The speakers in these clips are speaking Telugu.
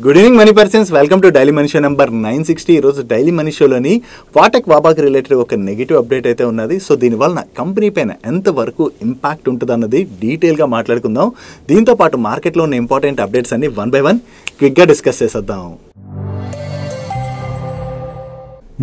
Good evening money persons, welcome to daily money show number 960. ఈరోజు డైలీ మనీ షోలోని వాటెక్ వాబాకి రిలేటెడ్ ఒక నెగిటివ్ అప్డేట్ అయితే ఉన్నది. సో దీనివల్ల కంపెనీ పైన ఎంతవరకు ఇంపాక్ట్ ఉంటుంది అన్నది డీటెయిల్గా మాట్లాడుకుందాం. దీంతో పాటు మార్కెట్లో ఉన్న ఇంపార్టెంట్ అప్డేట్స్ అన్ని వన్ బై వన్ క్విక్గా డిస్కస్ చేసేద్దాం.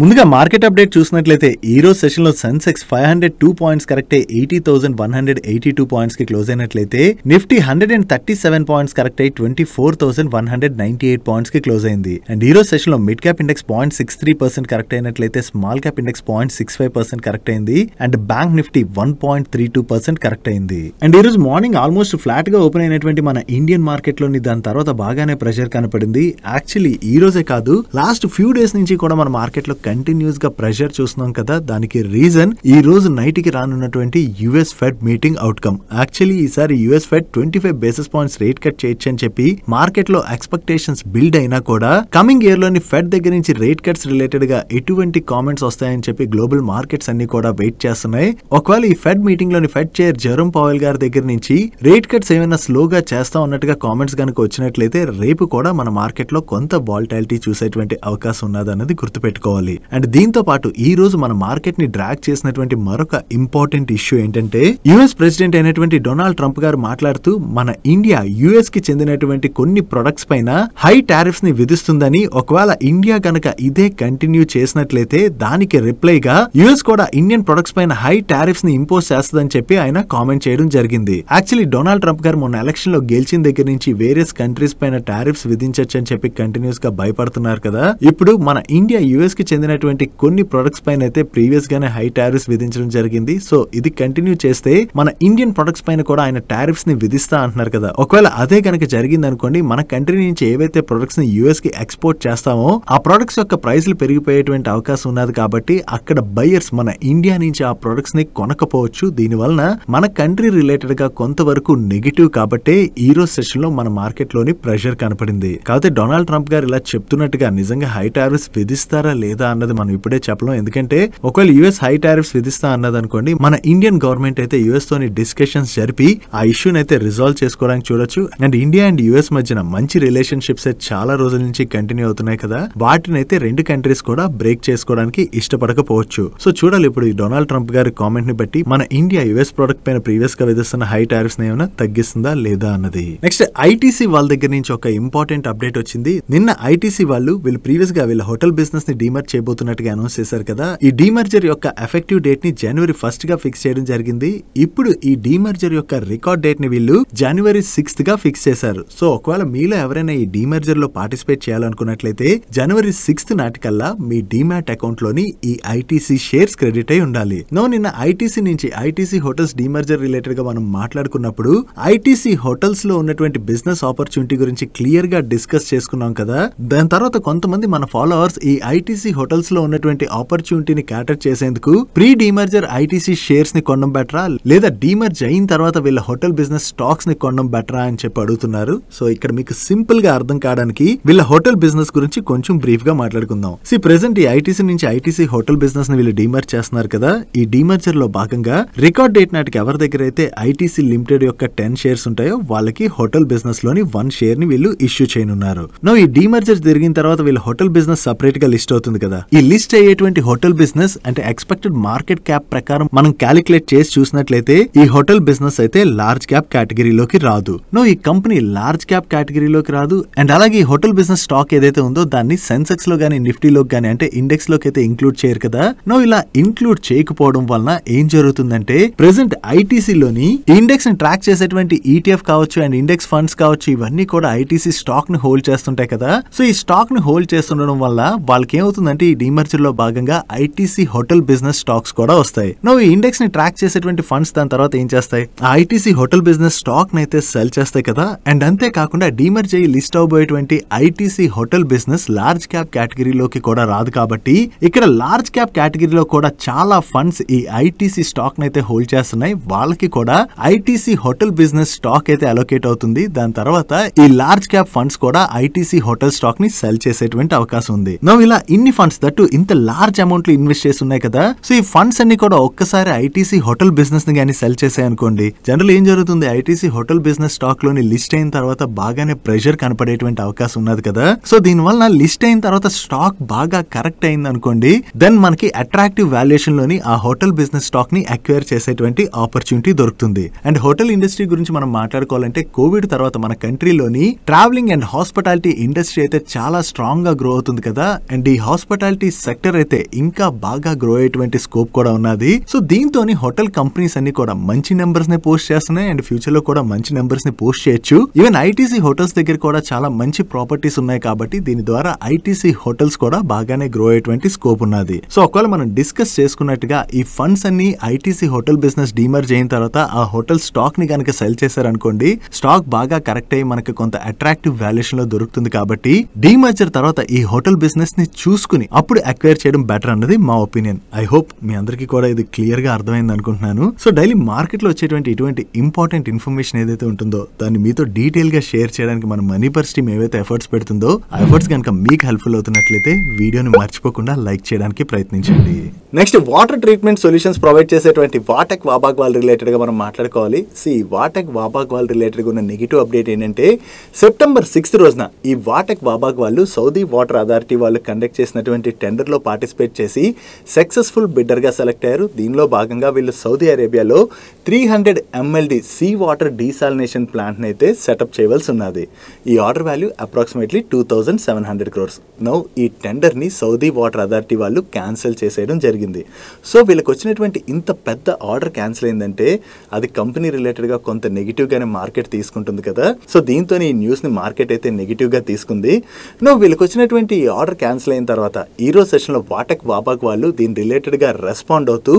ముందుగా మార్కెట్ అప్డేట్ చూసినట్లయితే ఈ రోజు సెషన్లో సెన్సెక్స్ 502 పాయింట్స్ కరెక్ట్ అయ్యి 80,182 పాయింట్స్కి క్లోజ్ అయినట్లయితే నిఫ్టీ 137 పాయింట్స్ కరెక్ట్ అయ్యి 24,198 పాయింట్స్కి క్లోజ్ అయింది. అండ్ ఈ రోజు సెషన్లో మిడ్ క్యాప్ ఇండెక్స్ 0.63% కరెక్ట్ అయినట్లయితే స్మాల్ క్యాప్ ఇండెక్స్ 0.65% కరెక్ట్ అయింది. అండ్ బ్యాంక్ నిఫ్టీ 1.32% కరెక్ట్ అయింది. అండ్ ఈ రోజు మార్నింగ్ ఆల్మోస్ట్ ఫ్లాట్ గా ఓపెన్ అయినటువంటి మన ఇండియన్ మార్కెట్ లోని దాని తర్వాత బాగానే ప్రెషర్ కనపడింది. యాక్చువల్లీ ఈ రోజే కాదు, లాస్ట్ ఫ్యూ డేస్ నుంచి కూడా మన మార్కెట్ లో కంటిన్యూస్ గా ప్రెషర్ చూస్తున్నాం కదా. దానికి రీజన్ ఈ రోజు నైట్ కి రానున్నటువంటి US Fed meeting outcome. Actually ఈసారి US Fed 25 basis points rate cut చేయొచ్చు అని చెప్పి మార్కెట్ లో ఎక్స్పెక్టేషన్స్ బిల్డ్ అయినా కూడా కమింగ్ ఇయర్ లోని ఫెడ్ దగ్గర నుంచి రేట్ కట్స్ రిలేటెడ్ గా ఎటువంటి కామెంట్స్ వస్తాయని చెప్పి గ్లోబల్ మార్కెట్స్ అన్ని కూడా వెయిట్ చేస్తున్నాయి. ఒకవేళ ఈ ఫెడ్ మీటింగ్ లోని ఫెడ్ చైర్ జెరోమ్ పవెల్ గారి దగ్గర నుంచి రేట్ కట్స్ ఏమైనా స్లోగా చేస్తా ఉన్నట్టుగా కామెంట్స్ కనుక వచ్చినట్లయితే రేపు కూడా మన మార్కెట్ లో కొంత వాలటిలిటీ చూసేటువంటి అవకాశం ఉన్నదన్నది గుర్తుపెట్టుకోవాలి. అండ్ దీంతో పాటు ఈ రోజు మన మార్కెట్ ని డ్రాగ్ చేసినటువంటి మరొక ఇంపార్టెంట్ ఇష్యూ ఏంటంటే యుఎస్ ప్రెసిడెంట్ అయినటువంటి డొనాల్డ్ ట్రంప్ గారు మాట్లాడుతూ మన ఇండియా యుఎస్ కి చెందినటువంటి కొన్ని ప్రొడక్ట్స్ పైన హై టారిఫ్స్ ని విధిస్తుందని, ఒకవేళ ఇండియా గనక ఇదే కంటిన్యూ చేసినట్లయితే దానికి రిప్లైగా యుఎస్ కూడా ఇండియన్ ప్రొడక్ట్స్ పైన హై టారిఫ్స్ ని ఇంపోజ్ చేస్తుందని చెప్పి ఆయన కామెంట్ చేయడం జరిగింది. యాక్చువల్లీ డొనాల్డ్ ట్రంప్ గారు మొన్న ఎలక్షన్ లో గెలిచిన దగ్గర నుంచి వేరియస్ కంట్రీస్ పైన టారిఫ్స్ విధించొచ్చు అని చెప్పి కంటిన్యూస్ గా భయపడుతున్నారు కదా. ఇప్పుడు మన ఇండియా యుఎస్ కి చెందినటువంటి కొన్ని ప్రొడక్ట్స్ పైన అయితే ప్రీవియస్ గానే హై టారిఫ్స్ విధించడం జరిగింది. సో ఇది కంటిన్యూ చేస్తే మన ఇండియన్ ప్రొడక్ట్స్ పైన కూడా ఆయన టారిఫ్స్ ని విధిస్తా అంటున్నారు కదా. ఒకవేళ అదే కనుక జరిగింది అనుకోండి, మన కంట్రీ నుంచి ఏవైతే ప్రొడక్ట్స్ ని యుఎస్ కి ఎక్స్పోర్ట్ చేస్తామో ఆ ప్రొడక్ట్స్ యొక్క ప్రైస్లు పెరిగిపోయేటువంటి అవకాశం ఉన్నది. కాబట్టి అక్కడ బయర్స్ మన ఇండియా నుంచి ఆ ప్రొడక్ట్స్ ని కొనకపోవచ్చు. దీనివలన మన కంట్రీ రిలేటెడ్ గా కొంతవరకు నెగిటివ్. కాబట్టి ఈ రోజు సెషన్ లో మన మార్కెట్ లోని ప్రెషర్ కనపడింది. కాకపోతే డొనాల్డ్ ట్రంప్ గారు ఇలా చెప్తున్నట్టుగా నిజంగా హై టారిఫ్స్ విధిస్తారా లేదా అన్నది మనం ఇప్పుడే చెప్పలేం. ఎందుకంటే ఒకవేళ యుఎస్ హై టారిఫ్స్ విధిస్తా అన్నది అనుకోండి, మన ఇండియన్ గవర్నమెంట్ అయితే యుఎస్ తోని డిస్కషన్స్ జరిపి ఆ ఇష్యూని అయితే రిజాల్వ్ చేసుకోవడానికి చూడొచ్చు. అండ్ ఇండియా అండ్ యుఎస్ మధ్యన మంచి రిలేషన్షిప్స్ చాలా రోజుల నుంచి కంటిన్యూ అవుతున్నాయి కదా. వాటిని అయితే రెండు కంట్రీస్ కూడా బ్రేక్ చేసుకోవడానికి ఇష్టపడకపోవచ్చు. సో చూడాలి ఇప్పుడు ఈ డొనాల్డ్ ట్రంప్ గారి కామెంట్ ని బట్టి మన ఇండియా యుఎస్ ప్రొడక్ట్ పైన ప్రీవియస్ గా విధిస్తున్న హై టారిఫ్స్ ఏమైనా తగ్గిస్తుందా లేదా అన్నది. నెక్స్ట్ ఐటీసీ వాళ్ళ దగ్గర నుంచి ఒక ఇంపార్టెంట్ అప్డేట్ వచ్చింది. నిన్న ఐటీసీ వాళ్ళు ప్రీవియస్ గా వీళ్ళ హోటల్ బిజినెస్ ని డీమర్జ్ చేయబోతున్నట్టుగా అనౌన్స్ చేశారు కదా. ఈ డీమర్జర్ యొక్క ఎఫెక్టివ్ డేట్ ని జనవరి 1 గా ఫిక్స్ చేయడం జరిగింది. ఇప్పుడు ఈ డీమర్జర్ యొక్క రికార్డ్ డేట్ ని వీళ్ళు జనవరి 6 గా ఫిక్స్ చేశారు. సో ఒకవేళ మీలో ఎవరైనా ఈ డీమర్జర్ లో పార్టిసిపేట్ చేయాలనుకున్నట్లయితే జనవరి 6 నాటికల్లా మీ డీమ్యాట్ అకౌంట్ లోని ఈ ఐటీసీ షేర్స్ క్రెడిట్ అయి ఉండాలి. నిన్న ఐటీసీ నుంచి ఐటీసీ హోటల్స్ డీమర్జర్ రిలేటెడ్ గా మనం మాట్లాడుకున్నప్పుడు ఐటీసీ హోటల్స్ లో ఉన్నటువంటి బిజినెస్ ఆపర్చునిటీ గురించి క్లియర్ గా డిస్కస్ చేసుకున్నాం కదా. దాని తర్వాత కొంతమంది మన ఫాలోవర్స్ ఈ ఐటీసీ హోటల్స్ లో ఉన్నటువంటి ఆపర్చునిటీని క్యాటర్ చేసేందుకు ప్రీ డీమర్జర్ ఐటీసీ షేర్స్ ని కొనడం బెటరా లేదా డీమర్జ్ అయిన తర్వాత వీళ్ళ హోటల్ బిజినెస్ స్టాక్స్ ని కొనడం బెటరా అని చెప్పి అడుగుతున్నారు. సో ఇక్కడ మీకు సింపుల్ గా అర్థం కావడానికి వీళ్ళ హోటల్ బిజినెస్ గురించి కొంచెం బ్రీఫ్ గా మాట్లాడుకుందాం. ప్రెసెంట్ ఈ ఐటీసీ నుంచి ఐటీసీ హోటల్ బిజినెస్ ని వీళ్ళు డీమర్జ్ చేస్తున్నారు కదా. ఈ డీమర్జర్ లో భాగంగా రికార్డ్ డేట్ నాటికి ఎవరి దగ్గర అయితే ఐటీసీ లిమిటెడ్ యొక్క 10 షేర్స్ ఉంటాయో వాళ్ళకి హోటల్ బిజినెస్ లోని 1 షేర్ ని వీళ్ళు ఇష్యూ చేయనున్నారు. ఈ డీమర్జర్ జరిగిన తర్వాత వీళ్ళ హోటల్ బిజినెస్ సెపరేట్ గా లిస్ట్ అవుతుంది కదా. ఈ లిస్ట్ అయ్యేటువంటి హోటల్ బిజినెస్ అంటే ఎక్స్పెక్టెడ్ మార్కెట్ క్యాప్ ప్రకారం మనం క్యాలిక్యులేట్ చేసి చూసినట్లయితే ఈ హోటల్ బిజినెస్ అయితే లార్జ్ క్యాప్ కేటగిరీలోకి రాదు. ఈ కంపెనీ లార్జ్ క్యాప్ కేటగిరీలోకి రాదు. అండ్ అలాగే ఈ హోటల్ బిజినెస్ స్టాక్ ఏదైతే ఉందో దాన్ని సెన్సెక్స్ లో గానీ నిఫ్టీలో గానీ అంటే ఇండెక్స్ లోకి అయితే ఇంక్లూడ్ చేయరు కదా. ఇలా ఇంక్లూడ్ చేయకపోవడం వలన ఏం జరుగుతుందంటే ప్రెసెంట్ ఐటీసీ లోని ఇండెక్స్ ని ట్రాక్ చేసేటువంటి ఈటీఎఫ్ కావచ్చు అండ్ ఇండెక్స్ ఫండ్స్ కావచ్చు, ఇవన్నీ కూడా ఐటీసీ స్టాక్ ని హోల్డ్ చేస్తుంటాయి కదా. సో ఈ స్టాక్ ని హోల్డ్ చేస్తుండడం వల్ల వాళ్ళకి ఏమవుతుందంటే ఈ డీమర్జర్ లో భాగంగా ఐటీసీ హోటల్ బిజినెస్ స్టాక్స్ కూడా వస్తాయి. ఈ ఇండెక్స్ ని ట్రాక్ చేసేటువంటి ఫండ్స్ దాని తర్వాత ఏం చేస్తాయి, ఆ ఐటీసీ హోటల్ బిజినెస్ స్టాక్ ని అయితే సెల్ చేస్తాయి కదా. అండ్ అంతేకాకుండా డీమర్జ్ అయ్యి లిస్ట్ అవబోయేటువంటి ITC hotel business large cap కేటగిరీలోకి కూడా రాదు. కాబట్టి ఇక్కడ లార్జ్ క్యాప్ కేటగిరీలో కూడా చాలా ఫండ్స్ ఈ ఐటీసీ స్టాక్ ని అయితే హోల్డ్ చేస్తున్నాయి. వాళ్ళకి కూడా ఐటీసీ హోటల్ బిజినెస్ స్టాక్ అయితే అలొకేట్ అవుతుంది. దాని తర్వాత ఈ లార్జ్ క్యాప్ ఫండ్స్ కూడా ఐటీసీ హోటల్ స్టాక్ ని సెల్ చేసేటువంటి అవకాశం ఉంది. ఇలా ఇన్ని ఫండ్స్ దట్టు ఇంత లార్జ్ అమౌంట్ లో ఇన్వెస్ట్ చేసి ఉన్నాయి కదా. సో ఈ ఫండ్స్ అన్ని కూడా ఒక్కసారి ఐటీసీ హోటల్ బిజినెస్ ని కానీ సెల్ చేసాయి అనుకోండి, జనరల్ ఏం జరుగుతుంది, ఐటీసీ హోటల్ బిజినెస్ స్టాక్ లోని లిస్ట్ అయిన తర్వాత బాగానే ప్రెషర్ కనపడేటువంటి అవకాశం ఉన్నది కదా. సో దీని వల్ల లిస్ట్ అయిన తర్వాత స్టాక్ బాగా కరెక్ట్ అయింది అనుకోండి, దెన్ మనకి అట్రాక్టివ్ వాల్యుయేషన్ లోని ఆ హోటల్ బిజినెస్ స్టాక్ ని అక్వైర్ చేసేటువంటి ఆపర్చునిటీ దొరుకుతుంది. అండ్ హోటల్ ఇండస్ట్రీ గురించి మనం మాట్లాడుకోవాలంటే కోవిడ్ తర్వాత మన కంట్రీలోని ట్రావెలింగ్ అండ్ హాస్పిటాలిటీ ఇండస్ట్రీ అయితే చాలా స్ట్రాంగ్ గా గ్రో అవుతుంది కదా. అండ్ ఈ హాస్పిటాలిటీ సెక్టర్ అయితే ఇంకా బాగా గ్రో అయ్యేటువంటి స్కోప్ కూడా ఉన్నది. సో దీంతో హోటల్ కంపెనీస్ అన్ని కూడా మంచి నెంబర్స్ ని పోస్ట్ చేస్తున్నాయి అండ్ ఫ్యూచర్ లో కూడా మంచి నెంబర్స్ ని పోస్ట్ చేయొచ్చు. ఈవెన్ ఐటీసీ హోటల్స్ దగ్గర కూడా చాలా మంచి ప్రాపర్టీస్ ఉన్నాయి కాబట్టి దీని ద్వారా ఐటీసీ హోటల్స్ కూడా బాగానే గ్రో అయ్యేటువంటి స్కోప్ ఉన్నది. సో ఒకవేళ మనం డిస్కస్ చేసుకున్నట్టుగా ఈ ఫండ్స్ అన్ని ఐటీసీ హోటల్ బిజినెస్ డీమర్జ్ అయిన తర్వాత ఆ హోటల్ స్టాక్ ని కనుక సెల్ చేశారనుకోండి, స్టాక్ బాగా కరెక్ట్ అయ్యి మనకి కొంత అట్రాక్టివ్ వాల్యుయేషన్ లో దొరుకుతుంది. కాబట్టి డీమర్జర్ తర్వాత ఈ హోటల్ బిజినెస్ ని చూసుకుని అప్పుడు అక్వైర్ చేయడం బెటర్ అన్నది మా ఒపీనియన్. ఐ హోప్ మీ అందరికీ కూడా ఇది క్లియర్ గా అర్థమైంది అనుకుంటున్నాను. సో డైలీ మార్కెట్ లో వచ్చేటువంటి ఇటువంటి ఇంపార్టెంట్ ఇన్ఫర్మేషన్ ఏదైతే ఉంటుందో దాన్ని మీతో డీటెయిల్ గా షేర్ చేయడానికి మన మనీ పర్స్ టీమ్ ఏవైతే ఎఫర్ట్స్ పెడుతుందో ఆ ఎఫర్ట్స్ కనుక మీకు హెల్ప్ఫుల్ అవుతున్నట్లయితే వీడియోని మర్చిపోకుండా లైక్ చేయడానికి ప్రయత్నించండి. Next water treatment solutions provide చేసేటువంటి వాటెక్ వాబాగ్వాల్ రిలేటెడ్ గా మనం మాట్లాడుకోవాలి. వాటెక్ వాబాగ్వాల్ రిలేటెడ్ గా ఉన్న నెగిటివ్ అప్డేట్ ఏంటంటే సెప్టెంబర్ 6 రోజున ఈ వాటెక్ వాబాగ్ వాళ్ళు సౌదీ వాటర్ అథారిటీ వాళ్ళు కండక్ట్ చేసినటువంటి టెండర్ లో పార్టిసిపేట్ చేసి సక్సెస్ఫుల్ బిడ్డర్ గా సెలెక్ట్ అయ్యారు. దీనిలో భాగంగా వీళ్ళు సౌదీ అరేబియాలో 300 MLD sea water desalination plant అయితే సెటప్ చేయవలసి ఉన్నది. ఈ order value approximately 2700 crores. Now ఈ టెండర్ ని సౌదీ వాటర్ అథారిటీ వాళ్ళు క్యాన్సిల్ చేసేయడం జరిగింది. సో వీళ్ళకి వచ్చినటువంటి ఇంత పెద్ద ఆర్డర్ క్యాన్సిల్ అయిందంటే అది కంపెనీ రిలేటెడ్ గా కొంత నెగిటివ్ గానే మార్కెట్ తీసుకుంటుంది కదా. సో దీంతో ఈ న్యూస్ ని మార్కెట్ అయితే నెగిటివ్ గా తీసుకుంది. నో వీళ్ళకి వచ్చినటువంటి ఈ ఆర్డర్ క్యాన్సిల్ అయిన తర్వాత ఈ రోజు సెషన్ లో వాటెక్ వాబాగ్ వాళ్ళు దీని రిలేటెడ్ గా రెస్పాండ్ అవుతూ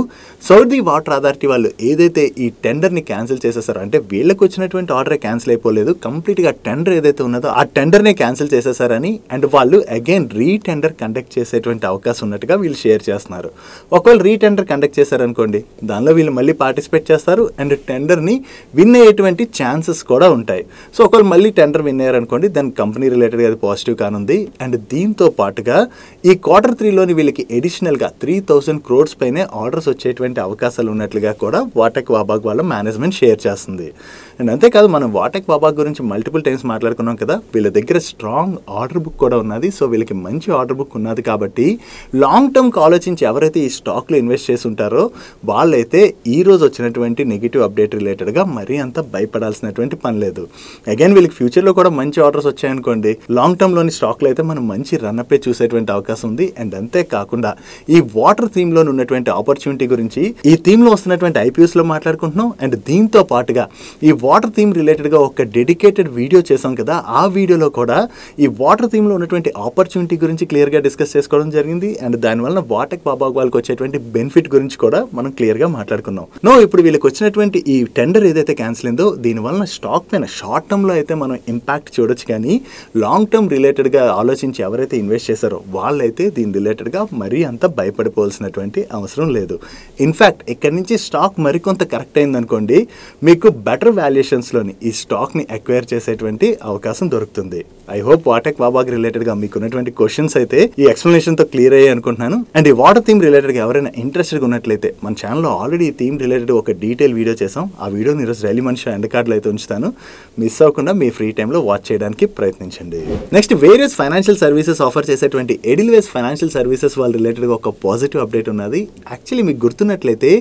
సౌదీ వాటర్ అథారిటీ వాళ్ళు ఏదైతే ఈ టెండర్ ని క్యాన్సిల్ చేసేసారో, అంటే వీళ్ళకి వచ్చినటువంటి ఆర్డర్ క్యాన్సిల్ అయిపోలేదు, కంప్లీట్ గా టెండర్ ఏదైతే ఉన్నదో ఆ టెండర్ ని క్యాన్సిల్ చేసేసారని అండ్ వాళ్ళు అగైన్ రీటెండర్ కండక్ట్ చేసేటువంటి అవకాశం ఉన్నట్టుగా వీళ్ళు షేర్ చేస్తున్నారు. ఒకవేళ రీటెండర్ కండక్ట్ చేశారనుకోండి, దానిలో వీళ్ళు మళ్ళీ పార్టిసిపేట్ చేస్తారు అండ్ టెండర్ ని విన్ అయ్యేటువంటి ఛాన్సెస్ కూడా ఉంటాయి. సో ఒకవేళ మళ్ళీ టెండర్ విన్ అయ్యారనుకోండి, దాని కంపెనీ రిలేటెడ్ అది పాజిటివ్ కానుంది. అండ్ దీంతో పాటుగా ఈ Q3లోని వీళ్ళకి అడిషనల్ గా 3000 crores పైనే ఆర్డర్స్ వచ్చేటువంటి అవకాశాలు ఉన్నట్లుగా కూడా వాటెక్ వాబాగ్ వాళ్ళ మేనేజ్మెంట్ షేర్ చేస్తుంది. అండ్ అంతేకాదు మనం వాటెక్ వాబాగ్ గురించి మల్టిపుల్ టైమ్స్ మాట్లాడుకున్నాం కదా, వీళ్ళ దగ్గర స్ట్రాంగ్ ఆర్డర్ బుక్ కూడా ఉన్నది. సో వీళ్ళకి మంచి ఆర్డర్ బుక్ ఉన్నది కాబట్టి లాంగ్ టర్మ్కి ఆలోచించి ఎవరైతే ఈ స్టాక్లో ఇన్వెస్ట్ చేసి ఉంటారో వాళ్ళైతే ఈ రోజు వచ్చినటువంటి నెగిటివ్ అప్డేట్ రిలేటెడ్గా మరీ అంత భయపడాల్సినటువంటి పని లేదు. అగైన్ వీళ్ళకి ఫ్యూచర్లో కూడా మంచి ఆర్డర్స్ వచ్చాయనుకోండి, లాంగ్ టర్మ్లోని స్టాక్లో అయితే మనం మంచి రన్అప్ చూసేటువంటి అవకాశం ఉంది. అండ్ అంతేకాకుండా ఈ వాటర్ థీమ్లో ఉన్నటువంటి ఆపర్చునిటీ గురించి ఈ థీమ్లో వస్తున్నటువంటి ఐపీఎస్లో మాట్లాడుకుంటున్నాం. అండ్ దీంతో పాటుగా ఈ వాటర్ థీమ్ రిలేటెడ్గా ఒక డెడికేటెడ్ వీడియో చేసాం కదా, ఆ వీడియోలో కూడా ఈ వాటర్ థీమ్లో ఉన్నటువంటి ఆపర్చునిటీ గురించి క్లియర్గా డిస్కస్ చేసుకోవడం జరిగింది. అండ్ దానివల్ల వాటెక్ వాబాగ్ వాళ్ళకి వచ్చేటువంటి బెనిఫిట్ గురించి కూడా మనం క్లియర్గా మాట్లాడుకున్నాం. నో ఇప్పుడు వీళ్ళకి వచ్చినటువంటి ఈ టెండర్ ఏదైతే క్యాన్సిల్ అయిందో దీనివల్ల స్టాక్ పైన షార్ట్ టర్మ్లో అయితే మనం ఇంపాక్ట్ చూడొచ్చు, కానీ లాంగ్ టర్మ్ రిలేటెడ్గా ఆలోచించి ఎవరైతే ఇన్వెస్ట్ చేశారో వాళ్ళైతే దీని రిలేటెడ్గా మరీ అంత భయపడిపోవాల్సినటువంటి అవసరం లేదు. ఇన్ఫ్యాక్ట్ ఇక్కడి నుంచి స్టాక్ మరికొంత కరెక్ట్ అయిందనుకోండి, మీకు బెటర్ వాల్యుయేషన్స్లోని ఈ స్టాక్ని అక్వైర్ చేసేటువంటి అవకాశం దొరుకుతుంది. ఐ హోప్ వాటెక్ వాబాగ్ రిలేటెడ్గా మీకు ఉన్నటువంటి క్వశ్చన్స్ అయితే ఈ ఎక్స్ప్లెనేషన్తో క్లియర్ అయ్యాయి అనుకుంటున్నాను. అండ్ ఈ వాటర్ థీమ్ రిలేటెడ్గా ఎవరైనా ఇంట్రెస్టెడ్గా ఉన్నట్లయితే మన ఛానల్లో ఆల్రెడీ ఈ థీమ్ రిలేటెడ్ ఒక డీటెయిల్ వీడియో చేసాం. ఆ వీడియోని ఈరోజు రైలీ మనిషి ఎండ్ కార్డులో అయితే ఉంచుతాను, మిస్ అవ్వకుండా మీ ఫ్రీ టైంలో వాచ్ చేయడానికి ప్రయత్నించండి. Next various financial services offer చేసేటువంటి ఎడిల్వేస్ ఫైనాన్షియల్ సర్వీసెస్ వాళ్ళ రిలేటెడ్గా ఒక పాజిటివ్ అప్డేట్ ఉన్నది. యాక్చువల్లీ మీకు గుర్తున్నట్లయితే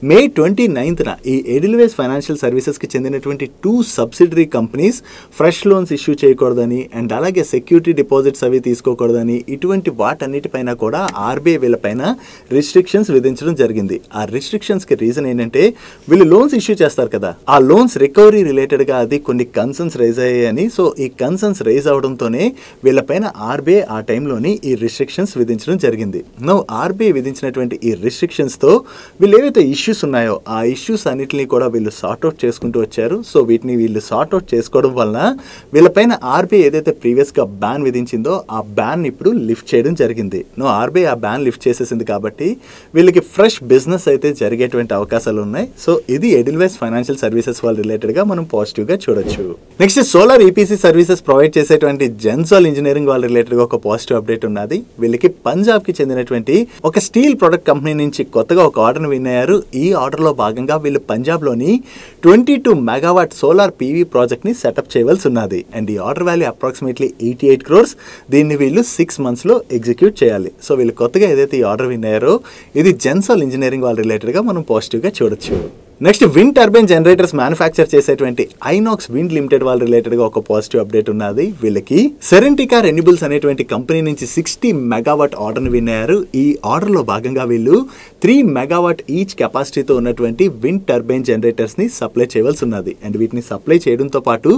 May 29న ఈ ఎడిల్వేస్ ఫైనాన్షియల్ సర్వీసెస్కి చెందినటువంటి 2 subsidiary companies fresh loans issue చేయకూడదని అండ్ అలాగే సెక్యూరిటీ డిపాజిట్స్ అవి తీసుకోకూడదని ఇటువంటి వాటన్నిటిపైన కూడా ఆర్బీఐ వీళ్ళపైన రిస్ట్రిక్షన్స్ విధించడం జరిగింది. ఆ రిస్ట్రిక్షన్స్కి రీజన్ ఏంటంటే వీళ్ళు లోన్స్ ఇష్యూ చేస్తారు కదా, ఆ లోన్స్ రికవరీ రిలేటెడ్గా అది కొన్ని కన్సర్న్స్ రైజ్ అయ్యాయని. సో ఈ కన్సర్న్స్ రైజ్ అవడంతోనే వీళ్ళపైన ఆర్బీఐ ఆ టైంలోని ఈ రిస్ట్రిక్షన్స్ విధించడం జరిగింది. నో ఆర్బీఐ విధించినటువంటి ఈ రిస్ట్రిక్షన్స్తో వీళ్ళు ఏవైతే ఇష్యూస్ ఉన్నాయో ఆ ఇష్యూస్ అన్నిటిని కూడా వీళ్ళు సార్ట్అవుట్ చేసుకుంటూ వచ్చారు. సో వీటిని వీళ్ళు సార్ట్అవుట్ చేసుకోవడం వలన వీళ్ళపైన ఆర్బీఐ ఏదైతే ప్రీవియస్గా బ్యాన్ విధించిందో ఆ బ్యాన్ ఇప్పుడు లిఫ్ట్ చేయడం జరిగింది. నో ఆర్బీఐ ఆ బ్యాన్ లిఫ్ట్ చేసేసింది కాబట్టి వీళ్ళకి ఫ్రెష్ బిజినెస్ అయితే జరిగేటువంటి అవకాశాలు ఉన్నాయి. సో ఇది ఎడిల్వేస్ ఫైనాన్షియల్ సర్వీసెస్ వాళ్ళ రిలేటెడ్గా మనం పాజిటివ్గా చూడొచ్చు. Next solar EPC services provide చేసేటువంటి జెన్సాల్ ఇంజనీరింగ్ వాళ్ళ రిలేటెడ్గా ఒక పాజిటివ్ అప్డేట్ ఉన్నది. వీళ్ళకి పంజాబ్ కి చెందినటువంటి ఒక స్టీల్ ప్రొడక్ట్ కంపెనీ నుంచి కొత్తగా ఒక ఆర్డర్ విన్ అయ్యారు. ఈ ఆర్డర్ లో భాగంగా వీళ్ళు పంజాబ్ లోని 22 మెగావాట్ సోలార్ పీవీ ప్రాజెక్ట్ ని సెటప్ చేయవలసి ఉన్నది. అండ్ ఈ ఆర్డర్ వాల్యూ అప్రాక్సిమేట్లీ 88 crores. దీన్ని వీళ్ళు 6 months లో ఎగ్జిక్యూట్ చేయాలి. సో వీళ్ళు కొత్తగా ఏదైతే ఈ ఆర్డర్ విన్ అయ్యారో ఇది జెన్సాల్ ఇంజనీరింగ్ వాళ్ళ రిలేటెడ్ గా మనం పాజిటివ్ గా చూడొచ్చు. Next wind turbine generators manufacture చేసేటువంటి ఐనాక్స్ విండ్ లిమిటెడ్ వాళ్ళ రిలేటెడ్ గా ఒక పాజిటివ్ అప్డేట్ ఉన్నది. వీళ్ళకి సెరెంటికా రెన్యూబుల్స్ అనేటువంటి కంపెనీ నుంచి 60 మెగావాట్ ఆర్డర్ ని విన్ అయ్యారు. ఈ ఆర్డర్ లో భాగంగా వీళ్ళు 3 మెగావాట్ ఈచ్ కెపాసిటీతో ఉన్నటువంటి విండ్ టర్బైన్ జనరేటర్స్ ని సప్లై చేయవలసి ఉన్నది. అండ్ వీటిని సప్లై చేయడంతో పాటు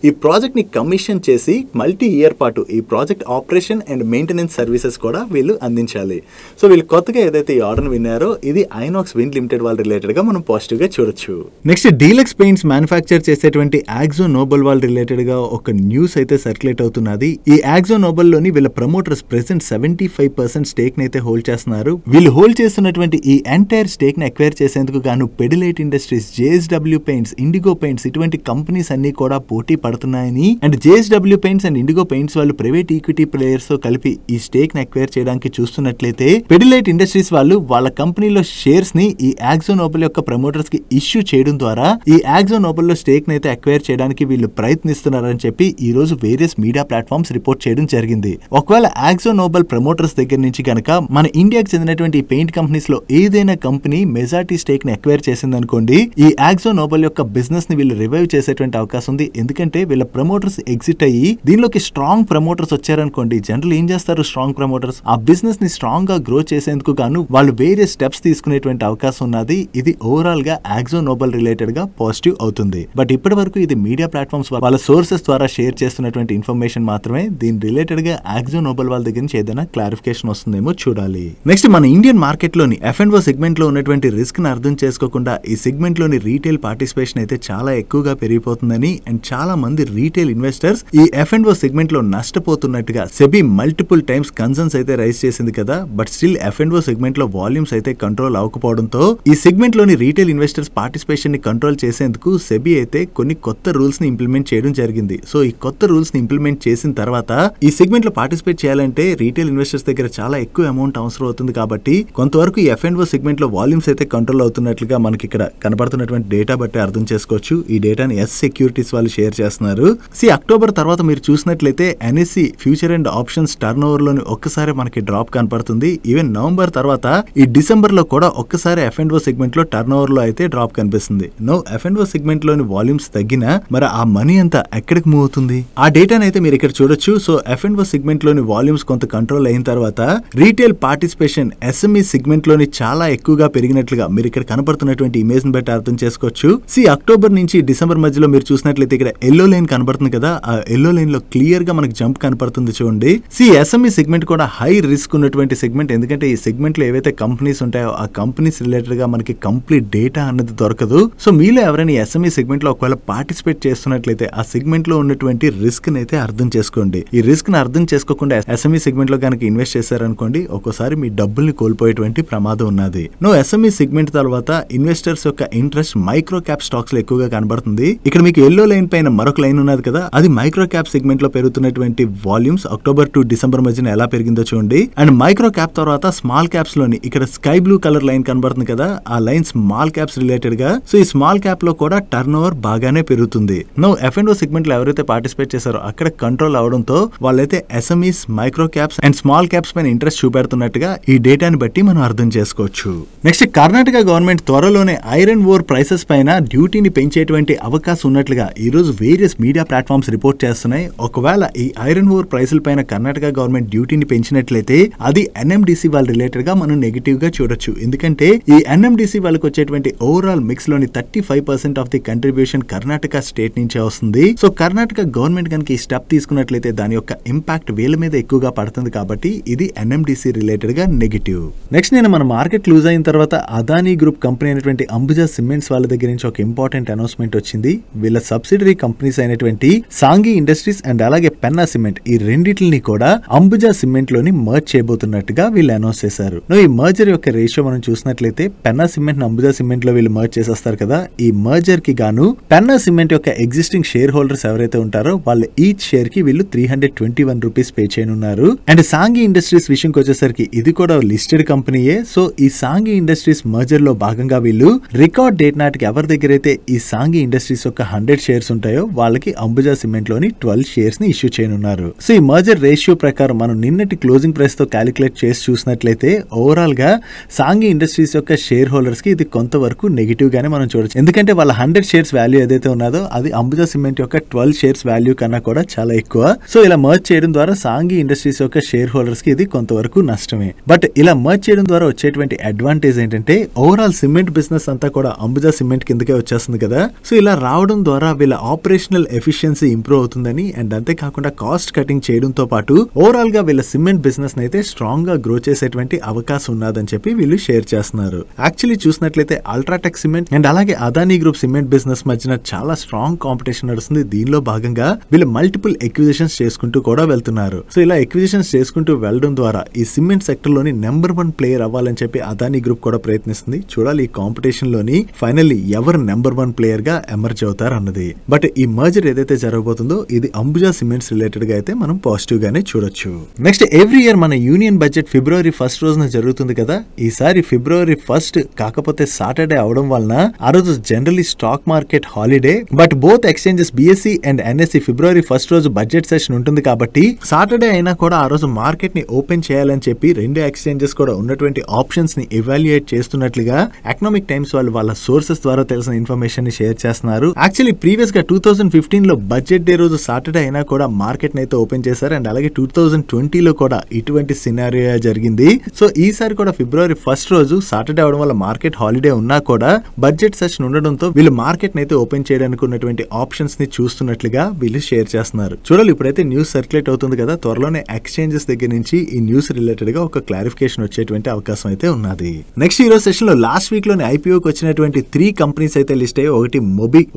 ఈ ప్రాజెక్ట్ ని కమిషన్ చేసి మల్టీ ఇయర్ పాటు ఈ project operation and maintenance services కూడా వీళ్ళు అందించాలి. సో వీళ్ళు కొత్తగా ఏదైతే ఈ ఆర్డర్ విన్నారో ఇది ఐనాక్స్ విండ్ లిమిటెడ్ వాళ్ళ రిలేటెడ్ గా మనం పాజిటివ్ గా చూడొచ్చు. నెక్స్ట్ డీలక్స్ పెయింట్స్ మ్యానుఫ్యాక్చర్ చేసేటువంటి యాక్జో నోబెల్ వాళ్ళ రిలేటెడ్ గా ఒక న్యూస్ అయితే సర్క్యులేట్ అవుతున్నది. ఈ యాక్జో నోబెల్ లోని వీళ్ళ ప్రమోటర్స్ ప్రెసెంట్ 75% స్టేక్ ని అయితే హోల్డ్ చేస్తున్నారు. వీళ్ళు హోల్డ్ చేస్తున్నటువంటి ఈ ఎంటైర్ స్టేక్ ని అక్వైర్ చేసేందుకు గాను Pidilite industries, JSW paints, Indigo paints ఇటువంటి కంపెనీస్ అన్ని కూడా పోటీ పడుతున్నాయని and JSW paints and Indigo paints వాళ్ళు ప్రైవేట్ ఈక్విటీ ప్లేయర్స్ తో కలిపి ఈ స్టేక్ ని అక్వైర్ చేయడానికి చూస్తున్నట్లయితే పెడిలైట్ ఇండస్ట్రీస్ వాళ్ళు వాళ్ళ కంపెనీలో షేర్స్ ని ఈ యాక్జో నోబెల్ యొక్క ప్రమోటర్స్ కి ఇష్యూ చేయడం ద్వారా ఈ యాక్జో నోబెల్ లో స్టేక్ అయితే అక్వైర్ చేయడానికి వీళ్ళు ప్రయత్నిస్తున్నారని చెప్పి ఈ రోజు వేరియస్ మీడియా ప్లాట్ఫామ్స్ రిపోర్ట్ చేయడం జరిగింది. ఒకవేళ యాక్జో నోబెల్ ప్రమోటర్స్ దగ్గర నుంచి గనక మన ఇండియాకి చెందినటువంటి పెయింట్ కంపెనీస్ లో ఏదైనా కంపెనీ మెజారిటీ స్టేక్ ని అక్వైర్ చేసింది అనుకోండి, ఈ యాక్జో నోబెల్ యొక్క బిజినెస్ ని వీళ్ళు రివైవ్ చేసేటువంటి అవకాశం ఉంది. ఎందుకంటే వీళ్ళ ప్రమోటర్స్ ఎగ్జిట్ అయ్యి దీనిలోకి స్ట్రాంగ్ ప్రమోటర్స్ వచ్చారనుకోండి, జనరల్ ఏం చేస్తారు స్ట్రాంగ్ ప్రమోటర్స్ ఆ బిజినెస్ ని స్ట్రాంగ్ గా గ్రో చేసేందుకు గాను వాళ్ళు వేరే స్టెప్స్ తీసుకునేటువంటి అవకాశం ఉన్నది. ఇది ఓవరాల్ గా యాక్జో నోబెల్ రిలేటెడ్ గా పాజిటివ్ అవుతుంది. బట్ ఇప్పటి వరకు ఇది మీడియా ప్లాట్ఫామ్స్ వాళ్ళ సోర్సెస్ ద్వారా షేర్ చేస్తున్నటువంటి ఇన్ఫర్మేషన్ మాత్రమే. దీని రిలేటెడ్ గా యాక్జో నోబెల్ వాళ్ళ దగ్గర నుంచి ఏదైనా క్లారిఫికేషన్ వస్తుందేమో చూడాలి. నెక్స్ట్ మన ఇండియన్ మార్కెట్ లోని F&O సెగ్మెంట్ లో ఉన్నటువంటి రిస్క్ ని అర్థం చేసుకోకుండా ఈ సెగ్మెంట్ లోని రీటైల్ పార్టిసిపేషన్ అయితే చాలా ఎక్కువగా పెరిగిపోతుందని అండ్ చాలా మంది రీటైల్ ఇన్వెస్టర్స్ ఈ F&O సెగ్మెంట్ లో నష్టపోతున్నట్టుగా సెబీ మల్టిపుల్ టైమ్స్ కన్సర్న్స్ అయితే రైజ్ చేసింది కదా. బట్ స్టిల్ F&O సెగ్మెంట్ లో వాల్యూమ్స్ అయితే కంట్రోల్ అవ్వకపోవడంతో ఈ సెగ్మెంట్ లోని రీటైల్ ఇన్వెస్టర్స్ పార్టిసిపేషన్ ని కంట్రోల్ చేసేందుకు సెబీ అయితే కొన్ని కొత్త రూల్స్ ని ఇంప్లిమెంట్ చేయడం జరిగింది. సో ఈ కొత్త రూల్స్ ని ఇంప్లిమెంట్ చేసిన తర్వాత ఈ సెగ్మెంట్ లో పార్టిసిపేట్ చేయాలంటే రీటైల్ ఇన్వెస్టర్స్ దగ్గర చాలా ఎక్కువ అమౌంట్ అవసరం అవుతుంది. కాబట్టి కొంతవరకు ఈ F&O సెగ్మెంట్ లో వాల్యూమ్స్ అయితే కంట్రోల్ అవుతున్నట్లుగా మనకి ఇక్కడ కనబడుతున్నటువంటి డేటా బట్టి అర్థం చేసుకోవచ్చు. ఈ డేటాని ఎస్ సెక్యూరిటీస్ వాళ్ళు షేర్ చేస్తున్నారు. అక్టోబర్ తర్వాత మీరు చూసినట్లయితే NSE future and options turn over లోని ఒక్కసారి మనకి డ్రాప్ కనపడుతుంది. ఈవెన్ నవంబర్ తర్వాత ఈ డిసెంబర్ లో కూడా ఒక్కసారి F&O సెగ్మెంట్ లో టర్న్ ఓవర్ లో అయితే డ్రాప్ కనిపిస్తుంది. F&O సెగ్మెంట్ లోని వాల్యూమ్స్ తగ్గినా మరి ఆ మనీ అంతా ఎక్కడికి మూవ్ అవుతుంది ఆ డేటాని అయితే మీరు ఇక్కడ చూడొచ్చు. సో F&O సెగ్మెంట్ లోని వాల్యూమ్స్ కొంత కంట్రోల్ అయిన తర్వాత రీటైల్ పార్టిసిపేషన్ SME సెగ్మెంట్ లోని చాలా ఎక్కువగా పెరిగినట్లుగా మీరు ఇక్కడ కనబడుతున్నటువంటి ఇమేజ్ ని బట్టి అర్థం చేసుకోవచ్చు. అక్టోబర్ నుంచి డిసెంబర్ మధ్యలో మీరు చూసినట్లయితే ఇక్కడ ఎల్లో లైన్ కనబడుతుంది కదా, ఆ ఎల్లో లైన్ లో క్లియర్ గా మనకి జంప్ కనపడుతుంది చూడండి. SME సెగ్మెంట్ కూడా హై రిస్క్ ఉన్నటువంటి సెగ్మెంట్. ఎందుకంటే ఈ సెగ్మెంట్ లో ఏవైతే కంపెనీస్ ఉంటాయో ఆ కంపెనీస్ రిలేటెడ్ గా మనకి కంప్లీట్ డేటా అన్నది దొరకదు. సో మీలో ఎవరైనా SME సెగ్మెంట్ లో ఒకవేళ పార్టిసిపేట్ చేస్తున్నట్లయితే ఆ సెగ్మెంట్ లో ఉన్నటువంటి రిస్క్ ని అయితే అర్థం చేసుకోండి. ఈ రిస్క్ ని అర్థం చేసుకోకుండా SME సెగ్మెంట్ లో కనుక ఇన్వెస్ట్ చేశారనుకోండి ఒక్కోసారి మీ డబ్బుల్ని కోల్పోయేటువంటి ప్రమాదం ఉన్నది. SME సెగ్మెంట్ తర్వాత ఇన్వెస్టర్స్ యొక్క ఇంట్రెస్ట్ మైక్రో క్యాప్ స్టాక్స్ లో ఎక్కువగా కనబడుతుంది. ఇక్కడ మీకు ఎల్లో లైన్ పైన మరొక లైన్ ఉన్నది కదా, అది మైక్రో క్యాప్ సెగ్మెంట్ లో పెరుగుతున్నటువంటి వాల్యూమ్స్ అక్టోబర్ టు డిసెంబర్ మధ్యన ఎలా పెరిగిందో చూడండి. అండ్ మైక్రో క్యాప్ తర్వాత స్మాల్ క్యాప్స్ లోని ఇక్కడ స్కై బ్లూ కలర్ లైన్ కనబడుతుంది కదా, ఆ లైన్ స్మాల్ క్యాప్స్ రిలేటెడ్ గా. సో ఈ స్మాల్ క్యాప్ లో కూడా టర్న్ ఓవర్ బాగానే పెరుగుతుంది. F&O సెగ్మెంట్ లో ఎవరైతే పార్టిసిపేట్ చేశారో అక్కడ కంట్రోల్ అవడంతో వాళ్ళైతే SMEs, micro caps and small caps పైన ఇంట్రెస్ట్ చూపెడుతున్నట్టుగా ఈ డేటాని బట్టి మనం అర్థం చేసుకోవచ్చు. నెక్స్ట్ కర్ణాటక గవర్నమెంట్ త్వరలోనే ఐరన్ ఓర్ ప్రైసెస్ పైన డ్యూటీని పెంచేటువంటి అవకాశం ఉన్నట్లుగా ఈ రోజు వేరియస్ మీడియా ప్లాట్ఫామ్స్ రిపోర్ట్ చేస్తున్నాయి. ఒకవేళ ఈ ఐరన్ ఓర్ ప్రైసుల పైన కర్ణాటక గవర్నమెంట్ డ్యూటీని పెంచినట్లయితే అది NMDC వాళ్ళ రిలేటెడ్ గా మనం నెగిటివ్ గా చూడొచ్చు. ఎందుకంటే ఈ NMDC వాళ్ళకి వచ్చేటువంటి ఓవరాల్ మిక్స్ లోని 35% of the contribution Karnataka state నుంచే వస్తుంది. సో కర్ణాటక గవర్నమెంట్ కనుక ఈ స్టెప్ తీసుకున్నట్లయితే దాని యొక్క ఇంపాక్ట్ వీళ్ళ మీద ఎక్కువగా పడుతుంది. కాబట్టి ఇది NMDC రిలేటెడ్ గా నెగిటివ్. నెక్స్ట్ నేను మన మార్కెట్ లూజ్ అయిన తర్వాత అదానీ గ్రూప్ కంపెనీ అయినటువంటి అంబుజా సిమెంట్స్ వాళ్ళ దగ్గర నుంచి ఒక ఇంపార్టెంట్ అనౌన్స్మెంట్ వచ్చింది. వీళ్ళ సబ్సిడరీ కంపెనీస్ అయినటువంటి సాంఘి ఇండస్ట్రీస్ అండ్ అలాగే పెన్నా సిమెంట్ ఈ రెండిటిని కూడా అంబుజా సిమెంట్ లోని మర్జ్ చేయబోతున్నట్టుగా వీళ్ళు అనౌన్స్ చేశారు. ఈ మర్జర్ యొక్క రేషియో మనం చూసినట్లయితే పెన్నా సిమెంట్ అంబుజా సిమెంట్ లో వీళ్ళు వీళ్ళు మర్జ్ చేసేస్తారు కదా. ఈ మర్జర్ కి గాను పెన్నా సిమెంట్ యొక్క ఎగ్జిస్టింగ్ షేర్ హోల్డర్స్ ఎవరైతే ఉంటారో వాళ్ళు ఈచ్ షేర్ కి వీళ్ళు 321 రూపీస్ పే చేయనున్నారు. అండ్ సాంఘి ఇండస్ట్రీస్ విషయంకి వచ్చేసరికి ఇది కూడా లిస్టెడ్ కంపెనీయే. సో ఈ సాంఘి ఇండస్ట్రీస్ మర్జర్ లో భాగంగా వీళ్ళు రికార్డ్ డేట్ నాటికి ఎవరి దగ్గర అయితే ఈ సాంఘి ఇండస్ట్రీస్ యొక్క 100 షేర్స్ ఉంటాయో వాళ్ళకి అంబుజా సిమెంట్ లోని 12 షేర్స్ ని ఇష్యూ చేయనున్నారు. సో ఈ మర్జర్ రేషియో ప్రకారం మనం నిన్నటి క్లోజింగ్ ప్రైస్ తో క్యాలిక్యులేట్ చేసి చూసినట్లయితే ఓవరాల్ గా సాంఘి ఇండస్ట్రీస్ యొక్క షేర్ హోల్డర్స్ కి ఇది కొంతవరకు నెగిటివ్ గానే మనం చూడొచ్చు. ఎందుకంటే వాళ్ళ 100 షేర్స్ వాల్యూ ఏదైతే ఉన్నదో అది అంబుజా సిమెంట్ యొక్క 12 షేర్స్ వాల్యూ కన్నా కూడా చాలా ఎక్కువ. సో ఇలా మర్జ్ చేయడం ద్వారా సాంఘి ఇండస్ట్రీస్ యొక్క షేర్ హోల్డర్స్ కి ఇది కొంతవరకు నష్టమే. బట్ ఇలా మర్జ్ చేయడం ద్వారా వచ్చేటువంటి అడ్వాంటేజ్ ఏంటంటే ఓవరాల్ సిమెంట్ బిజినెస్ అంతా కూడా అంబుజా సిమెంట్ కిందకే వచ్చేస్తుంది కదా. సో ఇలా రావడం ద్వారా వీళ్ళ ఆపరేషనల్ ఎఫిషియన్సీ ఇంప్రూవ్ అవుతుందని అండ్ అంతేకాకుండా కాస్ట్ కటింగ్ చేయడంతో పాటు ఓవరాల్ గా వీళ్ళ సిమెంట్ బిజినెస్ అయితే స్ట్రాంగ్ గా గ్రో చేసేటువంటి అవకాశం ఉన్నదని చెప్పి వీళ్ళు షేర్ చేస్తున్నారు. యాక్చువల్లీ చూసినట్లయితే అల్ట్రాటెక్ సిమెంట్ అండ్ అలాగే అదానీ గ్రూప్ సిమెంట్ బిజినెస్ మధ్యన చాలా స్ట్రాంగ్ కాంపిటీషన్ నడుస్తుంది. దీనిలో భాగంగా వీళ్ళు మల్టిపుల్ ఎక్విజిషన్స్ చేసుకుంటూ కూడా వెళ్తున్నారు. సో ఇలా ఎక్విజిషన్స్ చేసుకుంటూ వెళ్ళడం ద్వారా ఈ సిమెంట్ సెక్టర్ లోని నెంబర్ 1 ప్లేయర్ అవ్వాలని చెప్పి అదానీ గ్రూప్ కూడా ప్రయత్నిస్తుంది. చూడాలి ఈ కాంపిటీషన్ లోని ఫైనల్లీ ఎవరు నెంబర్ 1 ప్లేయర్ గా ఎమర్జ్ అవుతారు అన్నది. బట్ ఈ మర్జర్ ఏదైతే జరగబోతుందో ఇది అంబుజా సిమెంట్స్ రిలేటెడ్ గా అయితే మనం పాజిటివ్ గానే చూడొచ్చు. నెక్స్ట్ ఎవ్రీ ఇయర్ మన యూనియన్ బడ్జెట్ ఫిబ్రవరి 1 రోజున జరుగుతుంది కదా. ఈసారి ఫిబ్రవరి 1 కాకపోతే సాటర్డే అవడం వలన ఆ రోజు generally stock market holiday. But both exchanges BSE and NSE ఫిబ్రవరి 1 రోజు బడ్జెట్ సెషన్ ఉంటుంది కాబట్టి సాటర్డే అయినా కూడా ఆ రోజు మార్కెట్ ని ఓపెన్ చేయాలని చెప్పి రెండు ఎక్స్చేంజెస్ కూడా ఉన్నటువంటి ఆప్షన్స్ ని ఎవాల్యుయేట్ చేస్తున్నట్లుగా ఎకనామిక్ టైమ్స్ వాళ్ళు వాళ్ళ సోర్సెస్ ద్వారా తెలిసిన ఇన్ఫర్మేషన్ ని షేర్ చేస్తున్నారు. యాక్చువల్లీ ప్రీవియస్ గా 2015 లో బడ్జెట్ డే రోజు సాటర్డే అయినా కూడా మార్కెట్ ని అయితే ఓపెన్ చేశారు. అండ్ అలాగే 2020 లో కూడా ఇటువంటి సినారియో జరిగింది. సో ఈసారి కూడా ఫిబ్రవరి 1 రోజు సాటర్డే అవడం వల్ల మార్కెట్ హాలిడే ఉన్నా కూడా బడ్జెట్ సెషన్ ఉండడంతో వీళ్ళు మార్కెట్ ని అయితే ఓపెన్ చేయడానికి ఉన్నటువంటి ఆప్షన్స్ ని చూస్తున్నట్లుగా వీళ్ళు షేర్ చేస్తున్నారు. చూడాలి ఇప్పుడైతే న్యూస్ సర్క్యులేట్ అవుతుంది కదా. త్వరలోనే ఎక్స్చేంజెస్ దగ్గర నుంచి ఈ న్యూస్ రిలేటెడ్ గా ఒక క్లారిఫికేషన్ వచ్చేటువంటి అవకాశం అయితే ఉన్నది. నెక్స్ట్ ఈ రోజు సెషన్ లో లాస్ట్ వీక్ లోని ఐపీఓకి వచ్చినటువంటి 3 కంపెనీస్ అయితే లిస్ట్ అయ్యాయి.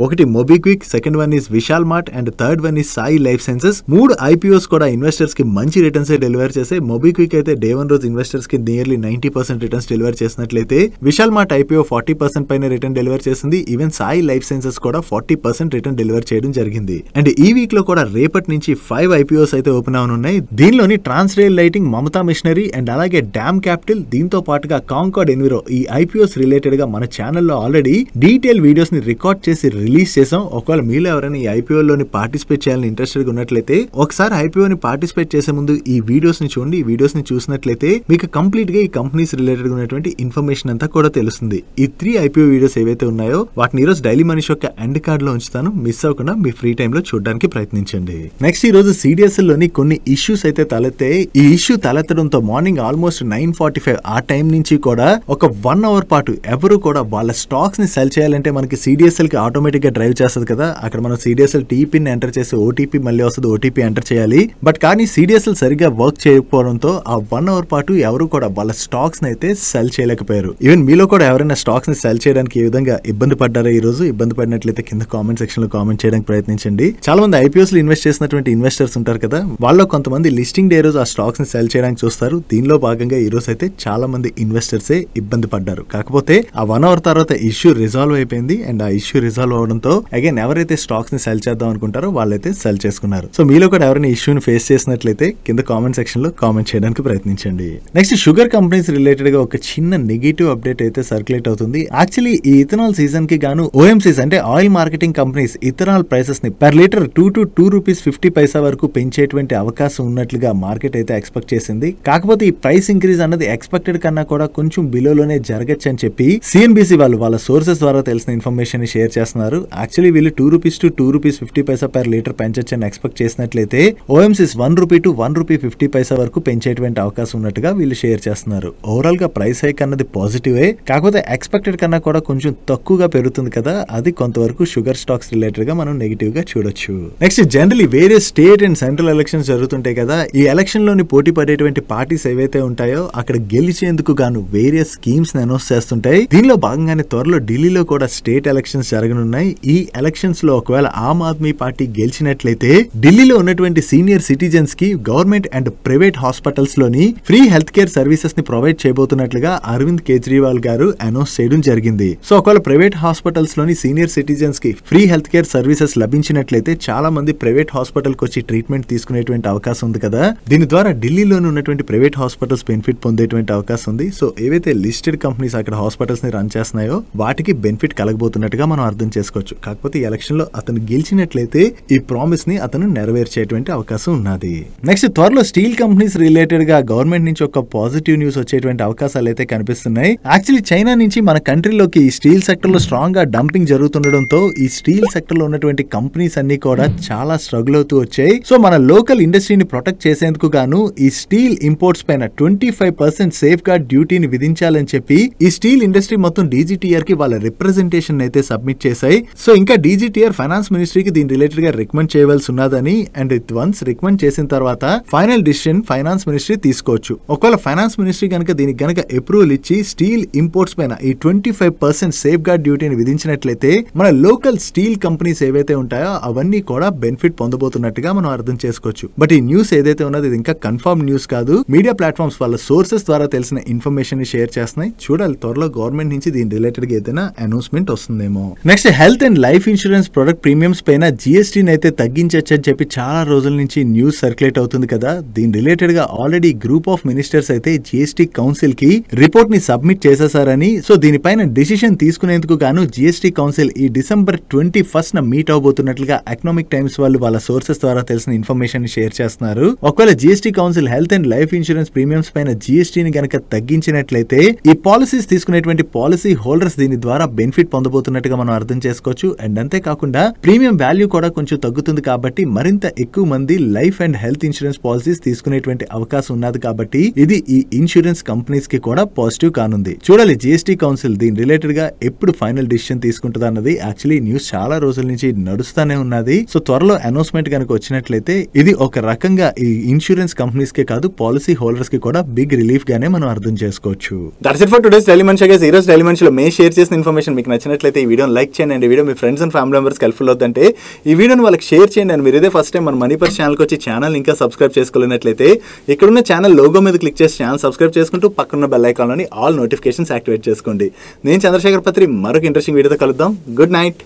ఒకటి MobiKwik, second one is Vishal mart and third one is Sai life sciences. 3 IPOs కూడా ఇన్వెస్టర్స్ కి మంచి రిటర్న్స్ డెలివర్ చేసాయి. మొబిక్విక్ అయితే డే 1 రోజు ఇన్వెస్టర్స్ కి నియర్లీ 90% రిటర్న్స్ డెలివర్ చేసినట్లయితే విశాల్ మార్ట్ ఐపీఓ 40% పైన రిటర్న్ డెలివర్ చేసింది. ఈవెన్ సాయి లైఫ్ సైన్సెస్ కూడా 40% రిటర్న్ డెలివర్ చేయడం జరిగింది. అండ్ ఈ వీక్ లో కూడా రేపటి నుంచి 5 ఐపీఓస్ అయితే ఓపెన్ అవనున్నాయి. దీనిలోని Transrail Lighting, Mamata Machinery and అలాగే డామ్ క్యాపిటల్, దీంతో పాటుగా కాంకార్డ్ ఎన్విరో ఈ ఐపీఓస్ రిలేటెడ్ గా మన ఛానల్లో ఆల్రెడీ డీటెయిల్ వీడియోస్ ని రికార్డ్ చేసి రిలీజ్ చేసాం. ఒకవేళ మీలో ఎవరైనా ఈ ఐపీఓ లోని పార్టిసిపేట్ చేయాలని ఇంట్రెస్టెడ్ గా ఉన్నట్లయితే ఒకసారి ఐపీఓని పార్టిసిపేట్ చేసే ముందు ఈ వీడియోస్ ని చూడండి. ఈ వీడియోస్ ని చూసినట్లయితే మీకు కంప్లీట్ గా ఈ కంపెనీస్ రిలేటెడ్ గా ఉన్నటువంటి ఇన్ఫర్మేషన్ అంతా కూడా తెలుస్తుంది. ఈ 3 ఐపీఓ వీడియోస్ ఏవైతే ఉన్నాయో వాటిని ఈ రోజు డైలీ మనీష్ యొక్క ఎండ్ కార్డ్ లో ఉంచుతాను. మిస్ అవ్వకుండా మీ ఫ్రీ టైమ్ లో చూడడానికి ప్రయత్నించండి. నెక్స్ట్ ఈ రోజు సిడిఎస్ఎల్ లోని కొన్ని ఇష్యూస్ అయితే తలెత్తాయి. ఈ ఇష్యూ తలెత్తడంతో మార్నింగ్ ఆల్మోస్ట్ 9:45 ఆ టైం నుంచి కూడా ఒక 1 అవర్ పాటు ఎవరు కూడా వాళ్ళ స్టాక్స్ ని సెల్ చేయాలంటే మనకి సిడిఎస్ఎల్ కి ఆటోమేటిక్ గా డ్రైవ్ చేస్తుంది కదా. అక్కడ మనం సిడిఎస్ఎల్ టీపీని ఎంటర్ చేసి ఓటీపీ మళ్ళీ వస్తుంది, ఓటీపీ ఎంటర్ చేయాలి. బట్ కానీ సిడిఎస్ఎల్ సరిగ్గా వర్క్ చేయకపోవడంతో ఆ 1 అవర్ పాటు ఎవరు కూడా వాళ్ళ స్టాక్స్ ని అయితే సెల్ చేయలేకపోయారు. ఈవెన్ మీలో కూడా ఎవరైనా స్టాక్స్ ని సెల్ చేయడానికి ఏ విధంగా ఇబ్బంది పడ్డారో ఈ రోజు, ఇబ్బంది పడినట్లయితే కింద కామెంట్ సెక్షన్ లో కామెంట్ చేయడానికి ప్రయత్నించండి. చాలా మంది ఐపీఓస్ లో ఇన్వెస్ట్ చేసినటువంటి ఇన్వెస్టర్స్ ఉంటారు కదా, వాళ్ళలో కొంతమంది లిస్టింగ్ డే రోజు ఆ స్టాక్స్ ని సెల్ చేయడానికి చూస్తారు. దీనిలో భాగంగా ఈ రోజు అయితే చాలా మంది ఇన్వెస్టర్స్ ఇబ్బంది పడ్డారు. కాకపోతే ఆ 1 అవర్ తర్వాత ఇష్యూ రిజాల్వ్ అయిపోయింది. అండ్ ఆ ఇష్యూ రిజాల్వ్ అవడంతో అగైన్ ఎవరైతే స్టాక్స్ ని సెల్ చేద్దాం అనుకుంటారో వాళ్ళైతే సెల్ చేసుకున్నారు. సో మీలో కూడా ఎవరైనా ఇష్యూని ఫేస్ చేసినట్లయితే కింద కామెంట్ సెక్షన్ లో కామెంట్ చేయడానికి ప్రయత్నించండి. నెక్స్ట్ షుగర్ కంపెనీస్ రిలేటెడ్ గా ఒక చిన్న నెగటివ్ అప్డేట్ అయితే సర్క్యులేట్ అవుతుంది. యాక్చువల్లీ ఈ ఇథనాల్ సీజన్ కి గాను ఓఎంసీస్ అంటే oil marketing companies ethanol prices ని పర్ లీటర్ 2 to 2 రూపీస్ 50 పైసా వరకు పెంచేటువంటి అవకాశం ఉన్నట్లుగా మార్కెట్ అయితే ఎక్స్పెక్ట్ చేసింది. కాకపోతే ఈ ప్రైస్ ఇంక్రీజ్ అన్నది ఎక్స్పెక్టెడ్ కన్నా కూడా కొంచెం బిలోలోనే జరగచ్చు అని చెప్పి సిఎన్బిసి వాళ్ళు వాళ్ళ సోర్సెస్ ద్వారా తెలిసిన ఇన్ఫర్మేషన్ ని షేర్ చేస్తున్నారు. యాక్చువల్లీ వీళ్ళు 2 rupees to 2 rupees 50 Paisa per litre పెంచొచ్చు అని ఎక్స్పెక్ట్ చేసినట్లయితే ఓఎంసీస్ 1 రూపీ to 1 రూపీ 50 పైసా వరకు పెంచేటువంటి అవకాశం ఉన్నట్టుగా వీళ్ళు షేర్ చేస్తున్నారు. ఓవరాల్ గా ప్రైస్ హైక్ అన్నది పాజిటివే, కాకపోతే ఎక్స్పెక్టెడ్ కన్నా కూడా కొంచెం తక్కువగా పెరుగుతుంది కదా, అది కొంతవరకు షుగర్ స్టాక్స్ రిలేటెడ్ గా మనం నెగిటివ్ గా చూడొచ్చు. నెక్స్ట్ జనరలీ వేరే స్టేట్ అండ్ సెంట్రల్ ఎలక్షన్స్ జరుగుతుంటాయి కదా, ఈ ఎలక్షన్ లోని పోటీ పడేటువంటి పార్టీస్ ఏవైతే ఉంటాయో అక్కడ గెలిచేందుకు గాను వేరే స్కీమ్స్ ని అనౌన్స్ చేస్తుంటాయి. దీనిలో భాగంగానే త్వరలో ఢిల్లీలో కూడా స్టేట్ ఎలక్షన్స్ జరగనున్నాయి. ఈ ఎలక్షన్స్ లో ఒకవేళ ఆమ్ ఆద్మీ పార్టీ గెలిచినట్లయితే ఢిల్లీలో ఉన్నటువంటి సీనియర్ సిటిజన్స్ కి గవర్నమెంట్ అండ్ ప్రైవేట్ హాస్పిటల్స్ లోని ఫ్రీ హెల్త్ కేర్ సర్వీసెస్ ని ప్రొవైడ్ చేయబోతున్నట్లుగా అరవింద్ కేజ్రీవాల్ గారు అనౌన్స్ చేయడం జరిగింది. జరిగింది. సో ఒకవేళ ప్రైవేట్ హాస్పిటల్స్ లోని సీనియర్ సిటిజన్స్ కి ఫ్రీ హెల్త్ కేర్ సర్వీసెస్ లభించినట్లయితే చాలా మంది ప్రైవేట్ హాస్పిటల్ కి వచ్చి ట్రీట్మెంట్ తీసుకునేటువంటి అవకాశం ఉంది కదా. దీని ద్వారా ఢిల్లీలోని ఉన్నటువంటి ప్రైవేట్ హాస్పిటల్స్ బెనిఫిట్ పొందేటువంటి అవకాశం ఉంది. సో ఏవైతే లిస్టెడ్ కంపెనీస్ అక్కడ హాస్పిటల్స్ ని రన్ చేస్తున్నాయో వాటికి బెనిఫిట్ కలగబోతున్నట్టుగా మనం అర్థం చేసుకోవచ్చు. కాకపోతే ఈ ఎలక్షన్ లో అతను గెలిచినట్లయితే ఈ ప్రామిస్ ని అతను నెరవేర్చేటువంటి అవకాశం ఉన్నది. నెక్స్ట్ త్వరలో స్టీల్ కంపెనీస్ రిలేటెడ్ గా గవర్నమెంట్ నుంచి ఒక పాజిటివ్ న్యూస్ వచ్చేటువంటి అవకాశాలు అయితే కనిపిస్తున్నాయి. యాక్చువల్లీ చైనా నుంచి మన కంట్రీలోకి ఈ స్టీల్ సెక్టర్ లో స్ట్రాంగ్ గా డంపింగ్ జరుగుతుండడంతో ఈ స్టీల్ సెక్టర్ లో ఉన్నటువంటి కంపెనీస్ అన్ని కూడా చాలా స్ట్రగుల్ అవుతూ వచ్చాయి. సో మన లోకల్ ఇండస్ట్రీని ప్రొటెక్ట్ చేసేందుకు గాను ఈ స్టీల్ ఇంపోర్ట్స్ పైన 25% సేఫ్ గార్డ్ డ్యూటీని విధించాలని చెప్పి ఈ స్టీల్ ఇండస్ట్రీ మొత్తం డీజీటీఆర్ కి వాళ్ళ రిప్రజెంటేషన్ అయితే సబ్మిట్ చేశాయి. సో ఇంకా డీజీటీఆర్ ఫైనాన్స్ మినిస్ట్రీకి దీని రిలేటెడ్ గా రికమెండ్ చేయవలసి ఉన్నదని అండ్ వన్స్ రికమెండ్ చేసిన తర్వాత ఫైనల్ డిసిషన్ ఫైనాన్స్ మినిస్ట్రీ తీసుకోవచ్చు. ఒకవేళ ఫైనాన్స్ మినిస్ట్రీ కనుక దీనికి గనక అప్రూవల్ ఇచ్చి స్టీల్ ఇంపోర్ట్స్ పైన ఈ 25% సేఫ్ గార్డ్ డ్యూటీని విధించినట్లయితే మన లోకల్ స్టీల్ కంపెనీస్ ఏవైతే ఉంటాయో అవన్నీ కూడా బెనిఫిట్ పొందబోతున్నట్టుగా మనం అర్థం చేసుకోవచ్చు. బట్ ఈ న్యూస్ ఏదైతే ఉన్నదో ఇది ఇంకా కన్ఫర్మ్ న్యూస్ కాదు. మీడియా ప్లాట్ఫామ్స్ వాళ్ళ సోర్సెస్ ద్వారా తెలిసిన ఇన్ఫర్మేషన్ ని షేర్ చేస్తున్నాయి. చూడాలి త్వరలో గవర్నమెంట్ నుంచి దీని రిలేటెడ్ గా ఏదైనా అనౌన్స్మెంట్ వస్తుందేమో. Next health and life insurance product premiums పైన జీఎస్టీని అయితే తగ్గించచ్చు అని చెప్పి చాలా రోజుల నుంచి న్యూస్ సర్క్యులేట్ అవుతుంది కదా. దీని రిలేటెడ్ గా ఆల్రెడీ గ్రూప్ ఆఫ్ మినిస్టర్స్ అయితే జీఎస్టీ కౌన్సిల్ కి రిపోర్ట్ ని సబ్మిట్ చేసేసారని, సో దీనిపైన డిసిషన్ తీసుకునేందుకు గాను జీఎస్టీ కౌన్సిల్ ఈ December 21 మీట్ అవబోతున్నట్లుగా ఎకనామిక్ టైమ్స్ వాళ్ళు వాళ్ళ సోర్సెస్ ద్వారా తెలిసిన ఇన్ఫర్మేషన్ ని షేర్ చేస్తున్నారు. ఒకవేళ GST council health and life insurance premiums పైన జీఎస్టీని గనక తగ్గించినట్లయితే ఈ పాలసీస్ తీసుకునేటువంటి పాలసీ హోల్డర్స్ దీని ద్వారా బెనిఫిట్ పొందబోతున్నట్టుగా మనం అర్థం చేసుకోవచ్చు. అండ్ అంతేకాకుండా ప్రీమియం వాల్యూ కూడా కొంచెం తగ్గుతుంది కాబట్టి మరింత ఎక్కువ మంది life and health insurance policies తీసుకునేటువంటి అవకాశం ఉన్నది. కాబట్టి ఇది ఈ ఇన్సూరెన్స్ కంపెనీస్ కి కూడా పాజిటివ్ కానుంది. చూడాలి జీఎస్టీ కౌన్సిల్ దీని రిలేటెడ్ గా ఎప్పుడు ఫైనల్ డిసిషన్ తీసుకుంటుంది అన్నది. యాక్చువల్లీ న్యూస్ చాలా రోజుల నుంచి నడుస్తూనే ఉన్నది. సో త్వరలో అనౌన్స్మెంట్ కనుక వచ్చినట్లయితే ఇది ఒక రకంగా ఈ ఇన్సూరెన్స్ కంపెనీస్ కే కాదు పాలసీ హోల్డర్స్ కి కూడా బిగ్ రిలీఫ్ గానే మనం అర్థం చేసుకోవచ్చు. That's it for today's daily మంచి గైస్. ఈ రోజు డైలీ మంచిలో మే షేర్ చేసిన ఇన్ఫర్మేషన్ మీకు నచ్చినట్లయితే ఈ వీడియోని లైక్ చేయండి. అండ్ ఈ video me friends and family members helpful అవుతుంటే ఈ వీడియోని వాళ్ళకి షేర్ చేయండి. అండ్ మీరు ఇదే ఫస్ట్ టైం మన మనీ పర్స్ ఛానల్కి వచ్చి ఛానల్ ఇంకా సబ్స్క్రైబ్ చేసుకోలేనట్లయితే ఇక్కడున్న ఛానల్ లోగో మీద క్లిక్ చేసి ఛానల్ సబ్స్క్రైబ్ చేసుకుంటూ పక్కన బెల్ ఐకాన్లోని ఆల్ నోటిఫికేషన్స్ యాక్టివేట్ చేసుకోండి. నేను చంద్రశేఖర్ పత్రి మరొక ఇంట్రెస్టింగ్ వీడియోతో కలుద్దాం. Good night.